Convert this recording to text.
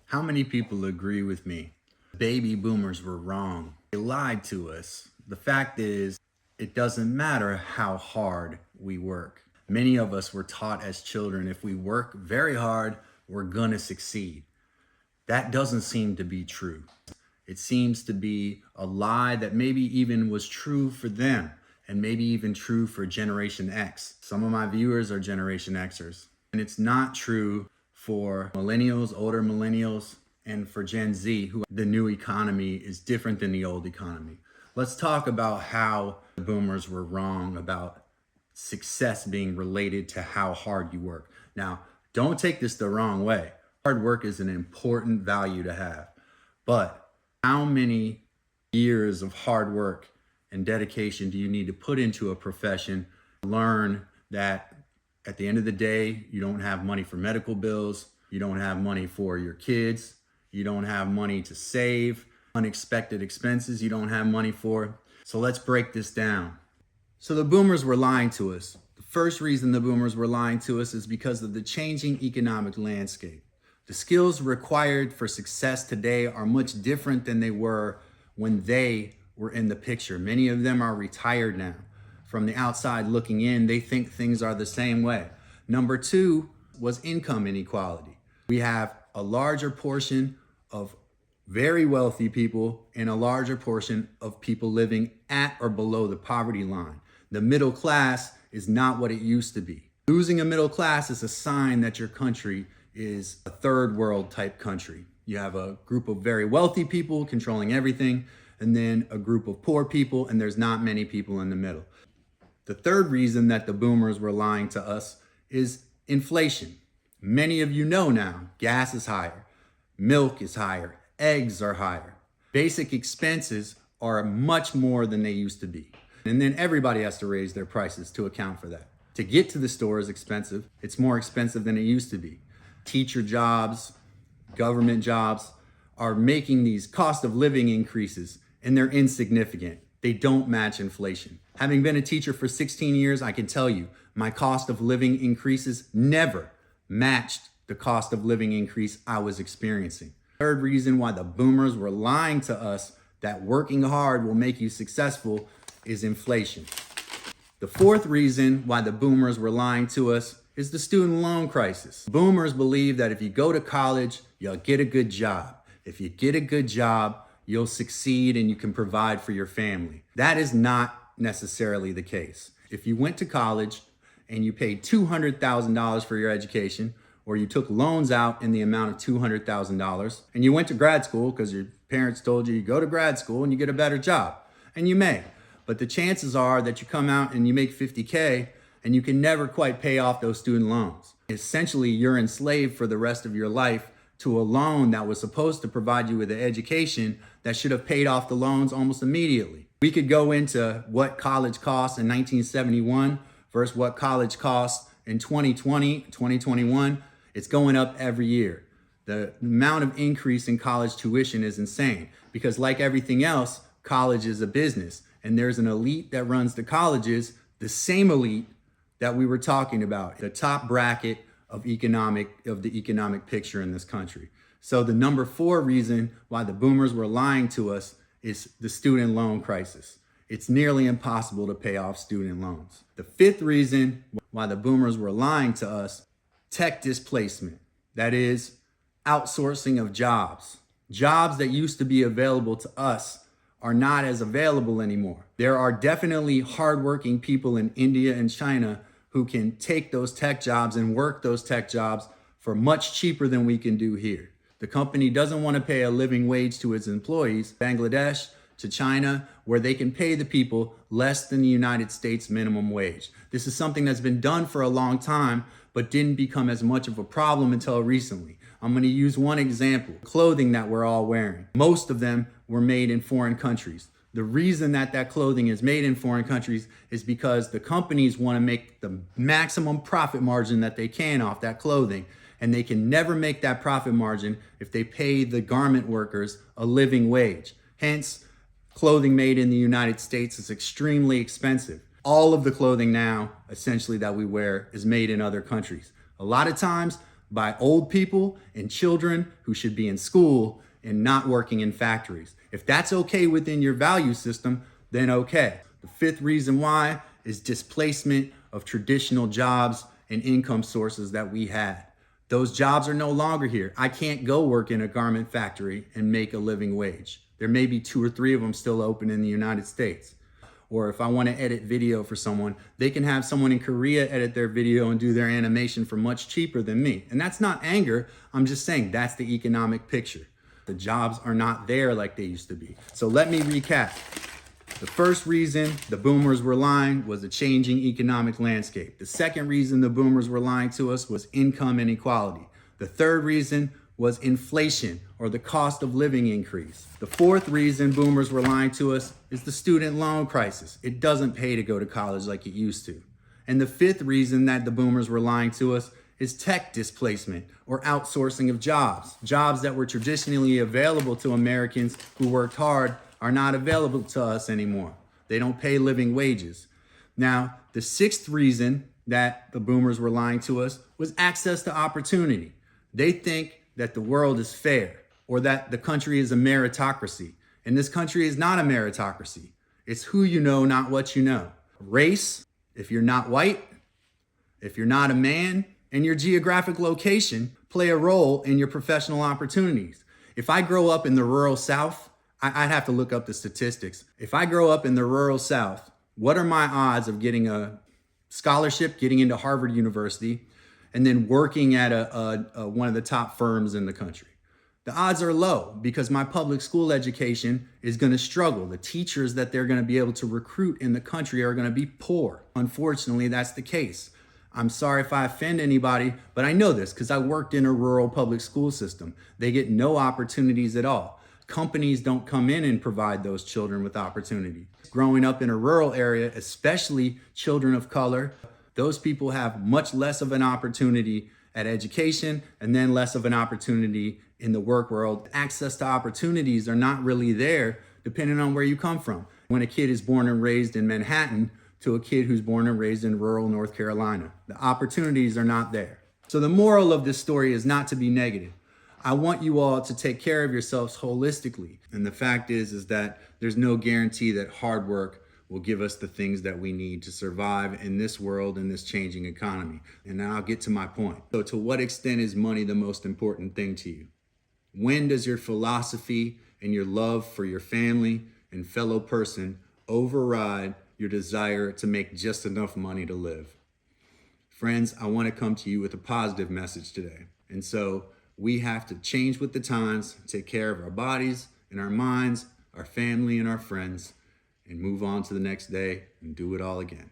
How many people agree with me? Baby boomers were wrong. They lied to us. The fact is, it doesn't matter how hard we work. Many of us were taught as children, if we work very hard, we're gonna succeed. That doesn't seem to be true. It seems to be a lie that maybe even was true for them and maybe even true for Generation X. Some of my viewers are Generation Xers. And it's not true for millennials, older millennials, and for Gen Z, who the new economy is different than the old economy. Let's talk about how the boomers were wrong about success being related to how hard you work. Now, don't take this the wrong way. Hard work is an important value to have, but how many years of hard work and dedication do you need to put into a profession? Learn that at the end of the day, you don't have money for medical bills, you don't have money for your kids, you don't have money to save, unexpected expenses you don't have money for. So let's break this down. So the boomers were lying to us. The first reason the boomers were lying to us is because of the changing economic landscape. The skills required for success today are much different than they were when they were in the picture. Many of them are retired now. From the outside looking in, they think things are the same way. Number two was income inequality. We have a larger portion of very wealthy people and a larger portion of people living at or below the poverty line. The middle class is not what it used to be. Losing a middle class is a sign that your country is a third world type country. You have a group of very wealthy people controlling everything, and then a group of poor people, and there's not many people in the middle. The third reason that the boomers were lying to us is inflation. Many of you know now, gas is higher, milk is higher, eggs are higher. Basic expenses are much more than they used to be. And then everybody has to raise their prices to account for that. To get to the store is expensive. It's more expensive than it used to be. Teacher jobs, government jobs are making these cost of living increases, and they're insignificant. They don't match inflation. Having been a teacher for 16 years, I can tell you my cost of living increases never matched the cost of living increase I was experiencing. Third reason why the boomers were lying to us that working hard will make you successful is inflation. The fourth reason why the boomers were lying to us is the student loan crisis. Boomers believe that if you go to college, you'll get a good job. If you get a good job, you'll succeed and you can provide for your family. That is not necessarily the case. If you went to college and you paid $200,000 for your education, or you took loans out in the amount of $200,000, and you went to grad school because your parents told you go to grad school and you get a better job, and you may, but the chances are that you come out and you make 50K and you can never quite pay off those student loans. Essentially, you're enslaved for the rest of your life to a loan that was supposed to provide you with an education that should have paid off the loans almost immediately. We could go into what college costs in 1971 versus what college costs in 2020, 2021. It's going up every year. The amount of increase in college tuition is insane because, like everything else, college is a business, and there's an elite that runs the colleges, the same elite that we were talking about, the top bracket of the economic picture in this country. So the number four reason why the boomers were lying to us is the student loan crisis. It's nearly impossible to pay off student loans. The fifth reason why the boomers were lying to us, tech displacement. That is outsourcing of jobs. Jobs that used to be available to us are not as available anymore. There are definitely hardworking people in India and China who can take those tech jobs and work those tech jobs for much cheaper than we can do here. The company doesn't want to pay a living wage to its employees, Bangladesh to China, where they can pay the people less than the United States minimum wage. This is something that's been done for a long time, but didn't become as much of a problem until recently. I'm going to use one example, clothing that we're all wearing. Most of them were made in foreign countries. The reason that clothing is made in foreign countries is because the companies want to make the maximum profit margin that they can off that clothing. And they can never make that profit margin if they pay the garment workers a living wage. Hence, clothing made in the United States is extremely expensive. All of the clothing now, essentially, that we wear is made in other countries. A lot of times, by old people and children who should be in school and not working in factories. If that's okay within your value system, then okay. The fifth reason why is displacement of traditional jobs and income sources that we had. Those jobs are no longer here. I can't go work in a garment factory and make a living wage. There may be 2 or 3 of them still open in the United States. Or if I want to edit video for someone, they can have someone in Korea edit their video and do their animation for much cheaper than me. And that's not anger. I'm just saying that's the economic picture. The jobs are not there like they used to be. So let me recap. The first reason the boomers were lying was the changing economic landscape. The second reason the boomers were lying to us was income inequality. The third reason was inflation, or the cost of living increase. The fourth reason boomers were lying to us is the student loan crisis. It doesn't pay to go to college like it used to. And the fifth reason that the boomers were lying to us is tech displacement, or outsourcing of jobs. Jobs that were traditionally available to Americans who worked hard are not available to us anymore. They don't pay living wages. Now, the sixth reason that the boomers were lying to us was access to opportunity. They think that the world is fair, or that the country is a meritocracy. And this country is not a meritocracy. It's who you know, not what you know. Race, if you're not white, if you're not a man, and your geographic location play a role in your professional opportunities. If I grow up in the rural South, I'd have to look up the statistics. If I grow up in the rural South, what are my odds of getting a scholarship, getting into Harvard University, and then working at one of the top firms in the country? The odds are low because my public school education is going to struggle. The teachers that they're going to be able to recruit in the country are going to be poor. Unfortunately, that's the case. I'm sorry if I offend anybody, but I know this because I worked in a rural public school system. They get no opportunities at all. Companies don't come in and provide those children with opportunity. Growing up in a rural area, especially children of color, those people have much less of an opportunity at education and then less of an opportunity in the work world. Access to opportunities are not really there depending on where you come from. When a kid is born and raised in Manhattan to a kid who's born and raised in rural North Carolina, the opportunities are not there. So the moral of this story is not to be negative. I want you all to take care of yourselves holistically. And the fact is that there's no guarantee that hard work will give us the things that we need to survive in this world, in this changing economy. And now I'll get to my point. So to what extent is money the most important thing to you? When does your philosophy and your love for your family and fellow person override your desire to make just enough money to live? Friends, I want to come to you with a positive message today. And so we have to change with the times, take care of our bodies and our minds, our family and our friends, and move on to the next day and do it all again.